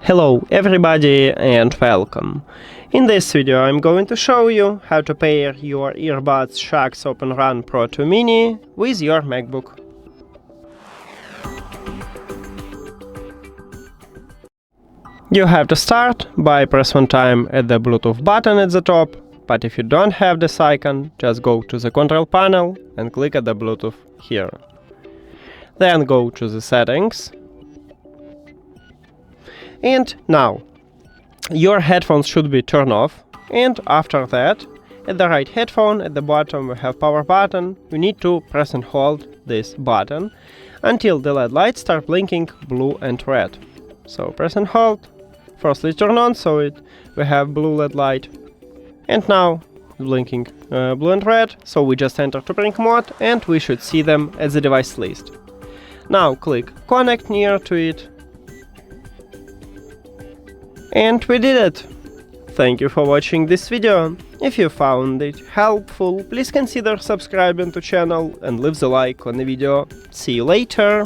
Hello everybody and welcome. In this video I'm going to show you how to pair your earbuds SHOKZ OpenRun Pro 2 Mini with your MacBook. You have to start by press one time at the Bluetooth button at the top, but if you don't have this icon, just go to the control panel and click at the Bluetooth here. Then go to the settings. And now, your headphones should be turned off, and after that, at the right headphone at the bottom we have power button. You need to press and hold this button until the LED lights start blinking blue and red. So press and hold, firstly turn on so we have blue LED light, and now blinking blue and red, so we just enter to bring mode and we should see them as the device list. Now click connect near to it. And we did it! Thank you for watching this video. If you found it helpful, please consider subscribing to channel and leave the like on the video. See you later!